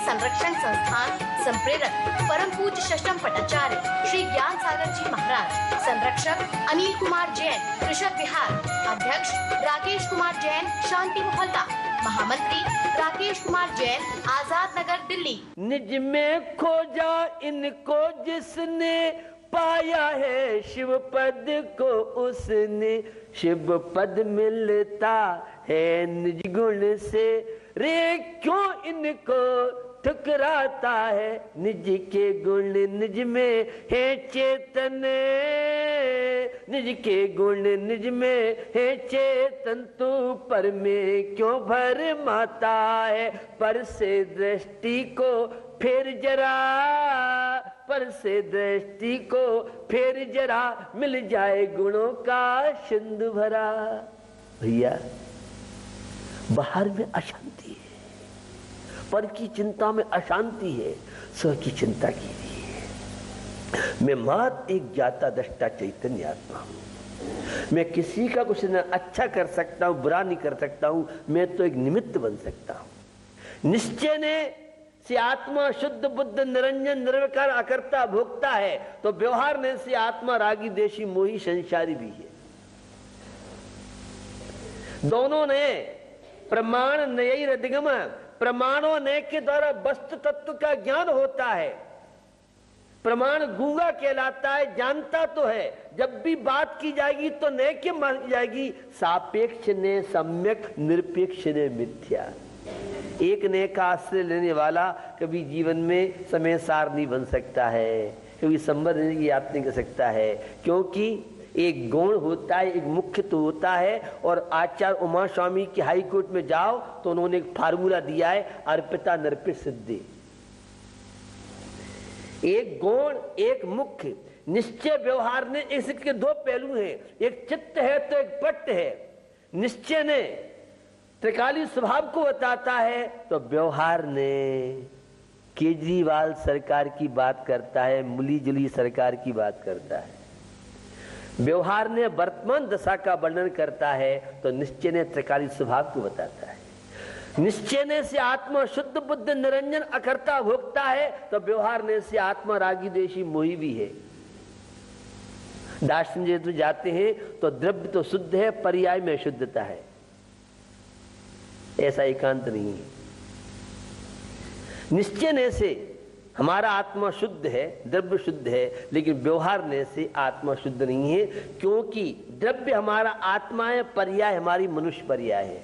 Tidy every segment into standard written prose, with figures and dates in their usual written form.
संरक्षण संस्थान संप्रेरक परम पूज्य षष्ठम पटाचार्य श्री ज्ञान सागर जी महाराज, संरक्षक अनिल कुमार जैन, कृषक विहार, अध्यक्ष राकेश कुमार जैन, शांति मोहल्ला, महामंत्री राकेश कुमार जैन, आजाद नगर, दिल्ली। निज में खोजा इनको जिसने, पाया है शिव पद को उसने। शिव पद मिलता है निज गुण से, रे क्यों इनको ठुकराता है। निज के गुण निज में है चेतन, निज के गुण निज में है चेतन। तू पर में क्यों भर माता है। पर से दृष्टि को फिर जरा, पर से दृष्टि को फिर जरा, मिल जाए गुणों का सिंधु भरा। भैया बाहर में अशांति है, पर की चिंता में अशांति है, स्व की चिंता कीजिए। मैं मात्र एक ज्ञाता दृष्टा चैतन्य आत्मा हूं। मैं किसी का कुछ न अच्छा कर सकता हूं, बुरा नहीं कर सकता हूं। मैं तो एक निमित्त बन सकता हूं। निश्चय ने से आत्मा शुद्ध बुद्ध निरंजन निर्विकार अकर्ता भोक्ता है, तो व्यवहार ने से आत्मा रागी देशी मोही संसारी भी है। दोनों ने प्रमाण नयी अधिगम, प्रमाणों ने के द्वारा वस्तु तत्व का ज्ञान होता है। प्रमाण गूंगा कहलाता है, जानता तो है, जब भी बात की जाएगी तो नय के मानी जाएगी। सापेक्ष ने सम्यक, निरपेक्ष ने मिथ्या। एक ने का आश्रय लेने वाला कभी जीवन में समय सार नहीं बन सकता है, कभी संबंध की याद नहीं कर सकता है, क्योंकि एक गुण होता है, एक मुख्य तो होता है। और आचार्य उमा स्वामी की हाई कोर्ट में जाओ तो उन्होंने एक फार्मूला दिया है, अर्पिता नर्पित सिद्धि। एक गुण, एक मुख्य। निश्चय व्यवहार ने इसके दो पहलू हैं, एक चित्त है तो एक पट्ट है। निश्चय ने त्रिकाली स्वभाव को बताता है, तो व्यवहार ने केजरीवाल सरकार की बात करता है, मिली जुली सरकार की बात करता है। व्यवहार ने वर्तमान दशा का वर्णन करता है, तो निश्चय ने त्रिकाली स्वभाव को बताता है। निश्चय ने से आत्मा शुद्ध बुद्ध निरंजन अकर्ता भोक्ता है, तो व्यवहार ने से आत्मा रागी देशी मोही भी है। दार्शनिक जगत में जाते हैं तो द्रव्य तो शुद्ध है, पर्याय में शुद्धता है, ऐसा एकांत नहीं है। निश्चय ने से हमारा आत्मा शुद्ध है, द्रव्य शुद्ध है, लेकिन व्यवहार ने से आत्मा शुद्ध नहीं है, क्योंकि द्रव्य हमारा आत्मा है, पर्याय हमारी मनुष्य पर्याय है।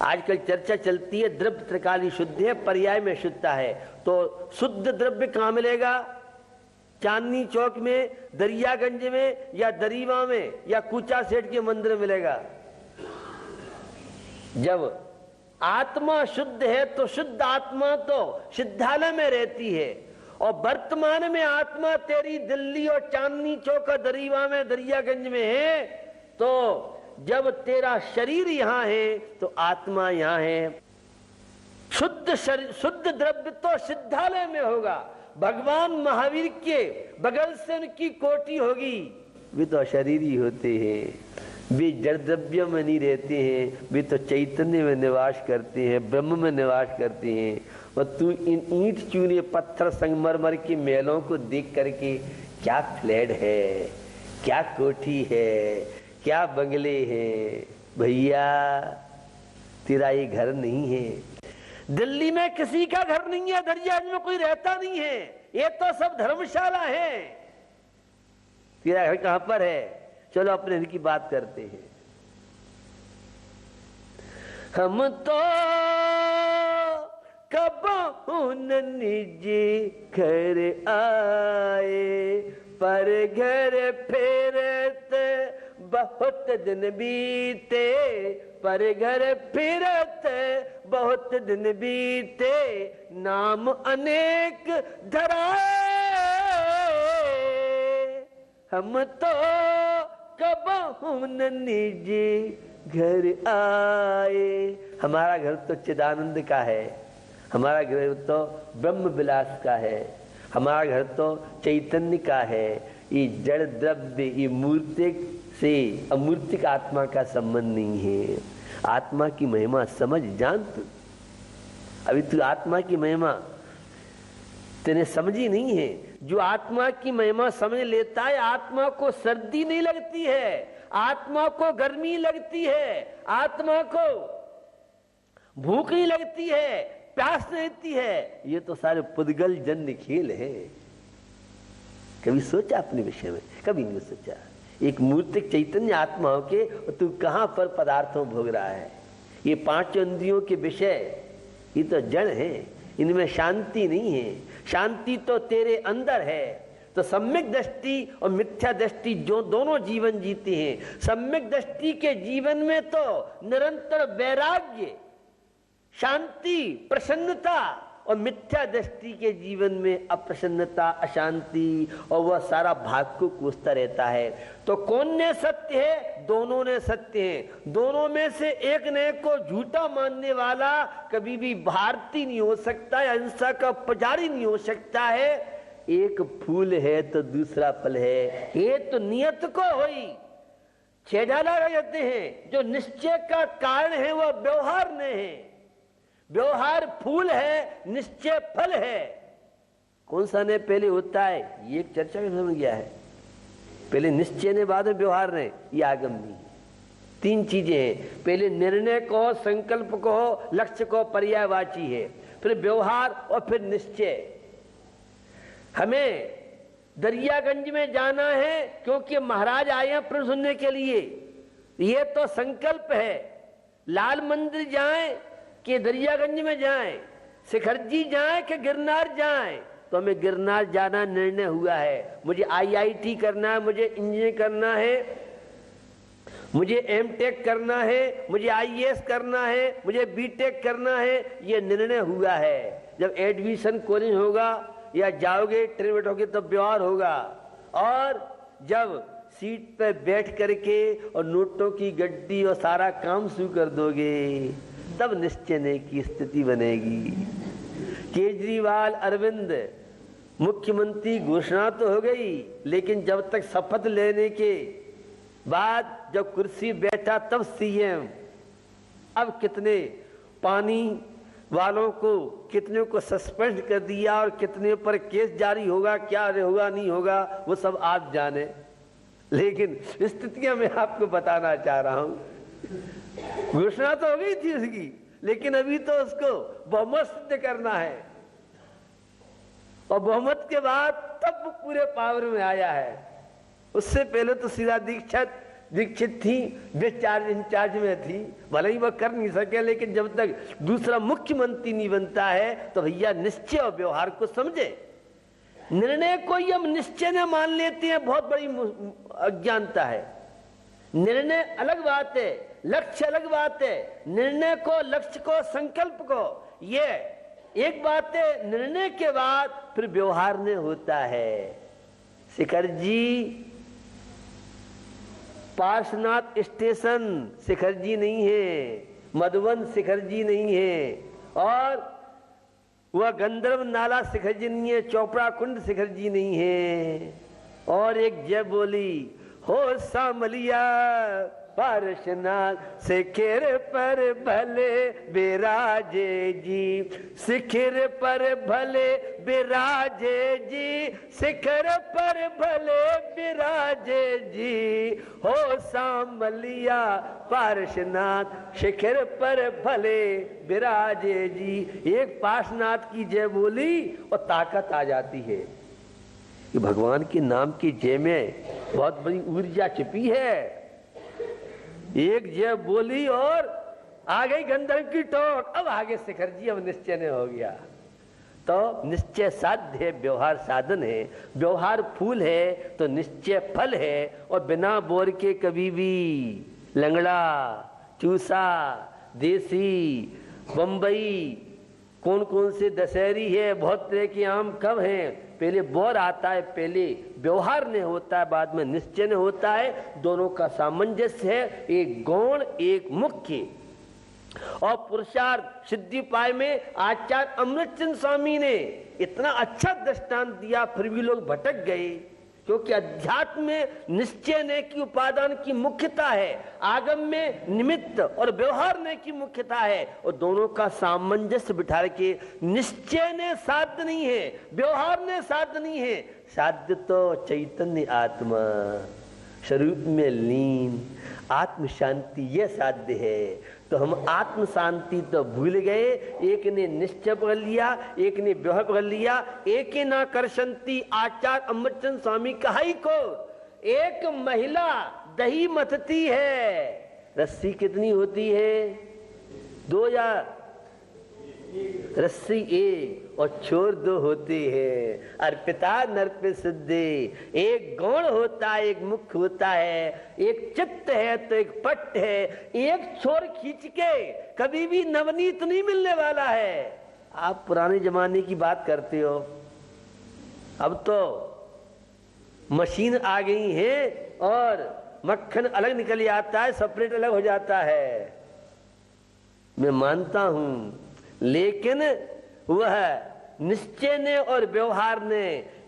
आजकल चर्चा चलती है द्रव्य त्रिकाली शुद्ध है, पर्याय में शुद्धता है। तो शुद्ध द्रव्य कहां मिलेगा? चांदनी चौक में, दरियागंज में, या दरीवा में, या कूचा सेठ के मंदिर में मिलेगा। जब आत्मा शुद्ध है तो शुद्ध आत्मा तो सिद्धालय में रहती है, और वर्तमान में आत्मा तेरी दिल्ली और चांदनी चौक और दरीवा में, दरियागंज में है। तो जब तेरा शरीर यहां है तो आत्मा यहां है। शुद्ध शरीर, शुद्ध द्रव्य तो सिद्धालय में होगा। भगवान महावीर के बगल से उनकी कोठी होगी, वे तो शरीर ही होते हैं, वे जड़ द्रव्य में नहीं रहते हैं, वे तो चैतन्य में निवास करते हैं, ब्रह्म में निवास करते हैं। और तू इन ईंट चूने पत्थर संगमरमर के महलों को देख करके क्या फ्लैट है, क्या कोठी है, क्या बंगले हैं। भैया तेरा ये घर नहीं है। दिल्ली में किसी का घर नहीं है, दरियागंज में कोई रहता नहीं है, ये तो सब धर्मशाला है। तेरा घर कहां पर है? चलो अपने घर की बात करते हैं। हम तो कब निज घर आए, पर घर फिरत बहुत दिन बीते, पर घर फिरत बहुत दिन बीते, नाम अनेक धराए। हम तो कब निज घर आए। हमारा घर तो चिदानंद का है, हमारा घर तो ब्रह्म विलास का है, हमारा घर तो चैतन्य का है। ये जड़ द्रव्य, ये मूर्तिक से अमूर्तिक आत्मा का संबंध नहीं है। आत्मा की महिमा समझ जान तू। अभी तू आत्मा की महिमा तेने समझी नहीं है। जो आत्मा की महिमा समझ लेता है, आत्मा को सर्दी नहीं लगती है, आत्मा को गर्मी लगती है, आत्मा को भूख नहीं लगती है, प्यास नहीं लगती है। ये तो सारे पुद्गल जन्य खेल है। कभी सोचा अपने विषय में? कभी नहीं सोचा। एक मूर्तिक चैतन्य आत्मा हो के तू कहां पर पदार्थों भोग रहा है। ये पांच इंद्रियों के विषय ये तो जड़ है, इनमें शांति नहीं है। शांति तो तेरे अंदर है। तो सम्यक दृष्टि और मिथ्या दृष्टि जो दोनों जीवन जीते हैं, सम्यक दृष्टि के जीवन में तो निरंतर वैराग्य, शांति, प्रसन्नता, और मिथ्या दृष्टि के जीवन में अप्रसन्नता, अशांति, और वह सारा भाग को कोसता रहता है। तो कौन ने सत्य है? दोनों ने सत्य है। दोनों में से एक ने को झूठा मानने वाला कभी भी भारतीय नहीं हो सकता है, अहिंसा का पुजारी नहीं हो सकता है। एक फूल है तो दूसरा फल है, ये तो नियत को हुई छेड़ाला रहते हैं। जो निश्चय का कारण है वह व्यवहार में है। व्यवहार फूल है, निश्चय फल है। कौन सा ने पहले होता है, ये एक चर्चा में समझ गया है। पहले निश्चय ने, बाद में व्यवहार ने, ये आगमनी। तीन चीजें हैं। पहले निर्णय को, संकल्प को, लक्ष्य को पर्यायवाची है, फिर व्यवहार और फिर निश्चय। हमें दरियागंज में जाना है क्योंकि महाराज आए हैं प्रश्न सुनने के लिए, ये तो संकल्प है। लाल मंदिर जाएं कि दरियागंज में जाएं, शिखरजी जाएं कि गिरनार जाएं, तो हमें गिरनार जाना निर्णय हुआ है। मुझे IIT करना है, मुझे इंजीनियरिंग करना है, मुझे M.Tech करना है, मुझे IAS करना है, मुझे B.Tech करना है, ये निर्णय हुआ है। जब एडमिशन कॉलेज होगा या जाओगे ट्रेन बैठोगे तो व्यवहार होगा। और जब सीट पर बैठ करके और नोटों की गड्डी और सारा काम शुरू कर दोगे तब निश्चय की स्थिति बनेगी। केजरीवाल, अरविंद मुख्यमंत्री घोषणा तो हो गई, लेकिन जब तक शपथ लेने के बाद जब कुर्सी बैठा तब CM। अब कितने पानी वालों को, कितने को सस्पेंड कर दिया और कितने पर केस जारी होगा, क्या होगा नहीं होगा वो सब आप जाने। लेकिन स्थितियां मैं आपको बताना चाह रहा हूं। घोषणा तो हो गई थी उसकी, लेकिन अभी तो उसको बहुमत सिद्ध करना है, और बहुमत के बाद तब वो पूरे पावर में आया है। उससे पहले तो सीधा दीक्षित थी, डिस्चार्ज इंचार्ज में थी, भले ही वह कर नहीं सके, लेकिन जब तक दूसरा मुख्यमंत्री नहीं बनता है तो भैया निश्चय और व्यवहार को समझे। निर्णय को ही हम निश्चय ने मान लेते हैं, बहुत बड़ी अज्ञानता है। निर्णय अलग बात है, लक्ष्य अलग बात है। निर्णय को, लक्ष्य को, संकल्प को, ये एक बात है। निर्णय के बाद फिर व्यवहार में होता है। शिखर जी पार्श्वनाथ स्टेशन शिखर जी नहीं है, मधुबन शिखर जी नहीं है, और वह गंधर्व नाला शिखर जी नहीं है, चोपड़ा कुंड शिखर जी नहीं है। और एक जय बोली हो सामलिया पार्श्वनाथ शिखर पर भले विराजे जी, शिखर पर भले विराजे जी, शिखर पर भले विराजे जी, हो सामलिया पार्श्वनाथ शिखर पर भले विराजे जी। एक पार्श्वनाथ की जय बोली और ताकत आ जाती है। कि भगवान के नाम की जय में बहुत बड़ी ऊर्जा छिपी है। एक जय बोली और आ गई गंधर्व की टोक, अब आगे शिखर जी, अब निश्चय ने हो गया। तो निश्चय साध्य है, व्यवहार साधन है। व्यवहार फूल है तो निश्चय फल है। और बिना बोर के कभी भी लंगड़ा, चूसा, देसी, बंबई, कौन कौन से दशहरी है, बहुत तरह के आम कब हैं, पहले बोर आता है, पहले व्यवहार ने होता है, बाद में निश्चय ने होता है। दोनों का सामंजस्य है, एक गौण एक मुख्य। और पुरुषार्थ सिद्धि पाए में आचार्य अमृतचंद स्वामी ने इतना अच्छा दृष्टांत दिया, फिर भी लोग भटक गए। क्योंकि अध्यात्म में निश्चय ने की उपादान की मुख्यता है, आगम में निमित्त और व्यवहार ने की मुख्यता है, और दोनों का सामंजस्य बिठा के निश्चय ने साध्य नहीं है, व्यवहार ने साध्य नहीं है, साध्य तो चैतन्य आत्मा स्वरूप में लीन आत्म शांति यह साध्य है। तो हम आत्म शांति तो भूल गए, एक ने निश्चय पकड़ लिया, एक ने व्यवहार पकड़ लिया। एक ना करशंती आचार्य अमृतचंद स्वामी कहाई को, एक महिला दही मथती है, रस्सी कितनी होती है? 2 या रस्सी एक और छोर 2 होती है। अर्पिता नर्पित सिद्धि, एक गौण होता है, एक मुख होता है, एक चित्त है तो एक पट है, एक छोर खींच के कभी भी नवनीत नहीं मिलने वाला है। आप पुराने जमाने की बात करते हो, अब तो मशीन आ गई है और मक्खन अलग निकल आता है, सेपरेट अलग हो जाता है, मैं मानता हूं, लेकिन वह निश्चय ने और व्यवहार ने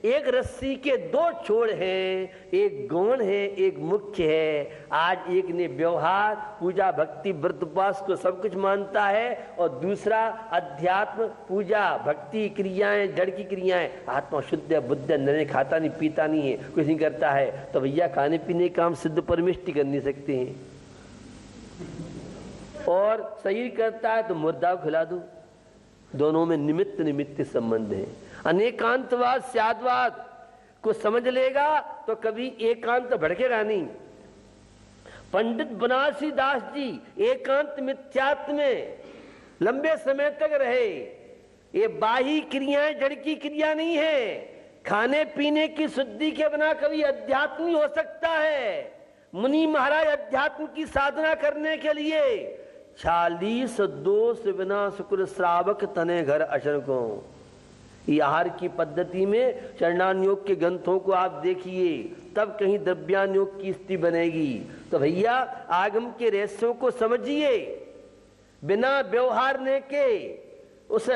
एक रस्सी के 2 छोर हैं, एक गौण है, एक मुख्य है। आज एक ने व्यवहार पूजा भक्ति व्रत उपवास को सब कुछ मानता है, और दूसरा अध्यात्म पूजा भक्ति क्रियाएं जड़ की क्रियाएं, आत्मा शुद्ध है, बुद्ध है, निर्णय खाता नहीं पीता नहीं है, कुछ नहीं करता है, तो भैया खाने पीने का हम सिद्ध परमिष्टि कर नहीं सकते हैं। और शरीर करता है तो मुर्दा को खिला दो, दोनों में निमित्त निमित्त संबंध है। अनेकांतवाद स्यादवाद को समझ लेगा तो कभी एकांत भड़केगा नहीं। पंडित बनारसी दास जी एकांत मिथ्यात्व में लंबे समय तक रहे। ये बाही क्रियाएं जड़ की क्रिया नहीं है, खाने पीने की शुद्धि के बिना कभी अध्यात्म नहीं हो सकता है। मुनि महाराज अध्यात्म की साधना करने के लिए 40 दोष बिना शुक्र श्रावक तने घर अशर को, आहार की पद्धति में चरणान योग के ग्रंथों को आप देखिए, तब कहीं द्रव्यान योग की स्थिति बनेगी। तो भैया आगम के रहस्यों को समझिए, बिना व्यवहार ने के उस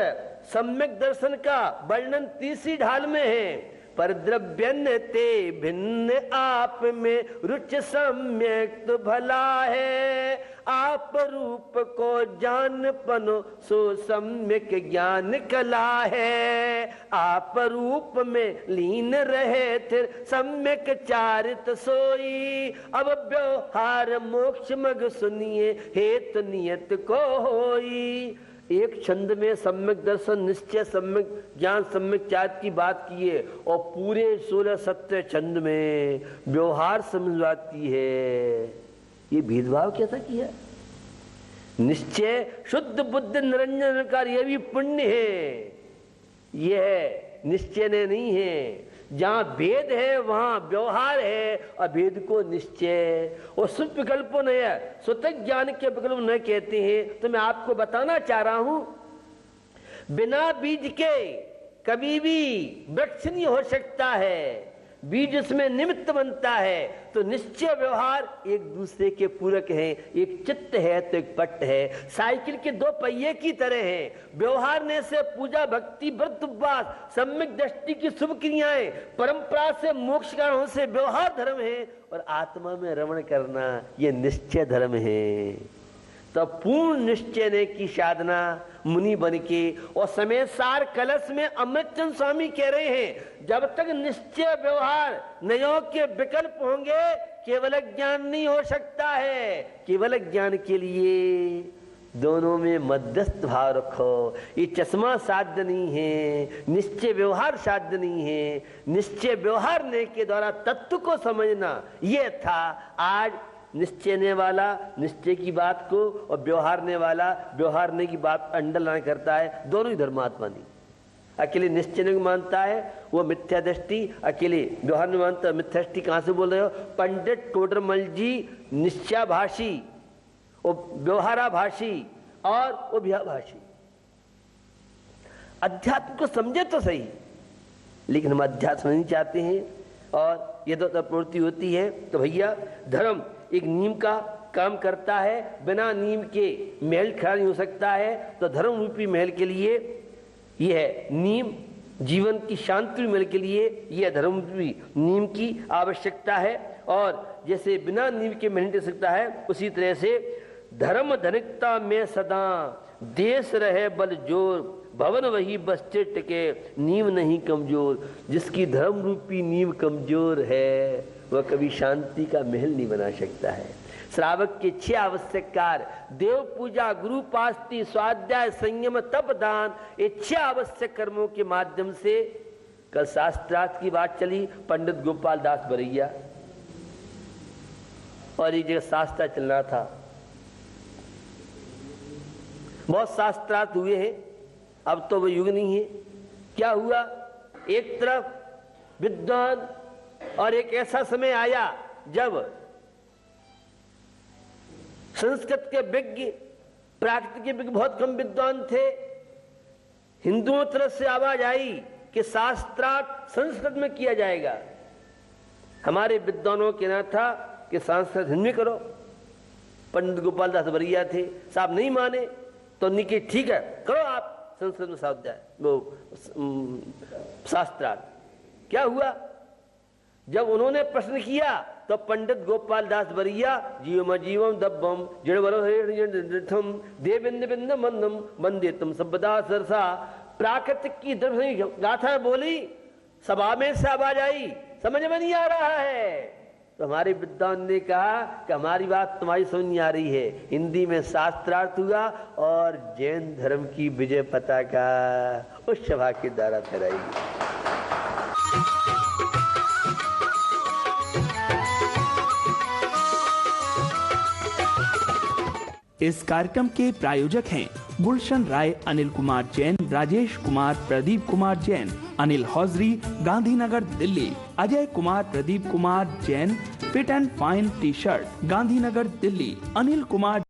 सम्यक दर्शन का वर्णन तीसरी ढाल में है। पर द्रव्यन ते भिन्न आप में रुच सम्यक तो भला है, आप रूप को जान पनो सो सम्यक ज्ञान कला है। आप रूप में लीन रहे थे सम्यक चारित सोई, अब व्यवहार मोक्ष मग सुनिए हेत नियत को होई। एक छंद में सम्यक दर्शन निश्चय सम्यक ज्ञान सम्यक चारित की बात की है, और पूरे 16 सत्य छंद में व्यवहार समझाती है। ये भेदभाव कैसा किया? निश्चय शुद्ध बुद्ध निरंजन का यह भी पुण्य है, यह निश्चय ने नहीं है। जहां भेद है वहां व्यवहार है, अभेद को निश्चय और शुद्ध विकल्पों नहीं है, स्वतः ज्ञान के विकल्प न कहते हैं। तो मैं आपको बताना चाह रहा हूं, बिना बीज के कभी भी वृक्ष नहीं हो सकता है, बीज उसमें निमित्त बनता है। तो निश्चय व्यवहार एक दूसरे के पूरक हैं, एक चित्त है तो एक पट है, साइकिल के 2 पहिए की तरह हैं। व्यवहार ने से पूजा भक्ति व्रत उपवास सम्यक दृष्टि की शुभ क्रियाएं, परंपरा से मोक्ष कारणों से व्यवहार धर्म है, और आत्मा में रमण करना ये निश्चय धर्म है। तो पूर्ण निश्चय ने की साधना मुनि बन के, और समय सार कलश में अमृतचंद स्वामी कह रहे हैं, जब तक निश्चय व्यवहार नयों के विकल्प होंगे केवल ज्ञान नहीं हो सकता है। केवल ज्ञान के लिए दोनों में मध्यस्थ भाव रखो। ये चश्मा साध्य नहीं है, निश्चय व्यवहार साध्य नहीं है। निश्चय व्यवहार ने के द्वारा तत्व को समझना ये था। आज निश्चयने वाला निश्चय की बात को और व्यवहारने वाला व्यवहारने की बात अंडरलाइन करता है। दोनों ही धर्मात्मा नहीं। अकेले निश्चय को मानता है वो मिथ्या दृष्टि, अकेले व्यवहार में मानता है मिथ्या दृष्टि। कहां से बोल रहे हो? पंडित टोडरमल जी निश्चयाभाषी, वो व्यवहाराभाषी और वो भयाभाषी। अध्यात्म को समझे तो सही, लेकिन हम अध्यात्म नहीं चाहते हैं और ये तो प्रवृत्ति होती है। तो भैया धर्म एक नीम का काम करता है, बिना नीम के महल खड़ा नहीं हो सकता है। तो धर्म रूपी महल के लिए यह है नीम जीवन की शांति मिलने के लिए यह धर्म भी नीम की आवश्यकता है। और जैसे बिना नीम के नहीं टिक सकता है, उसी तरह से धर्म धनिकता में सदा देश रहे बल जोर, भवन वही बस टिके नीम नहीं कमजोर। जिसकी धर्म रूपी नीम कमजोर है वह कभी शांति का महल नहीं बना सकता है। श्रावक के 6 आवश्यक कार्य, देव पूजा, गुरु पास्ती, स्वाध्याय, संयम, तप, दान, ये 6 आवश्यक कर्मों के माध्यम से कल शास्त्रार्थ की बात चली। पंडित गोपाल दास बरैया और एक जगह शास्त्र चल रहा था, बहुत शास्त्रार्थ हुए हैं, अब तो वो युग नहीं है। क्या हुआ, एक तरफ विद्वान और एक ऐसा समय आया जब संस्कृत के विज्ञ, प्राकृतिक के विज्ञ बहुत कम विद्वान थे। हिंदुओं तरफ से आवाज आई कि शास्त्रार्थ संस्कृत में किया जाएगा। हमारे विद्वानों के ना था कि संस्कृत हिंदी करो। पंडित गोपाल दास बरैया थे, साहब नहीं माने तो निके ठीक है करो आप संस्कृत में स्वाध्याय वो शास्त्रार्थ। क्या हुआ, जब उन्होंने प्रश्न किया तो पंडित गोपाल दास बरैया जीवम जीवम दब्बम जड़वरम देविंद बिंद मंदम वंदे तुम सबदा सरसा, प्राकृतिक की गाथा बोली, सभा में से आवाज आई, समझ में नहीं आ रहा है। तो हमारे विद्वान ने कहा कि हमारी बात तुम्हारी समझ नहीं आ रही है। हिंदी में शास्त्रार्थ हुआ और जैन धर्म की विजय पताका उस सभा के द्वारा फहराई। इस कार्यक्रम के प्रायोजक हैं Gulshan Rai, Anil Kumar Jain, Rajesh Kumar, Pradeep Kumar Jain, Anil hosiery, Gandhinagar Delhi, Ajay Kumar, Pradeep Kumar Jain, fit and fine T shirt, Gandhinagar Delhi, Anil Kumar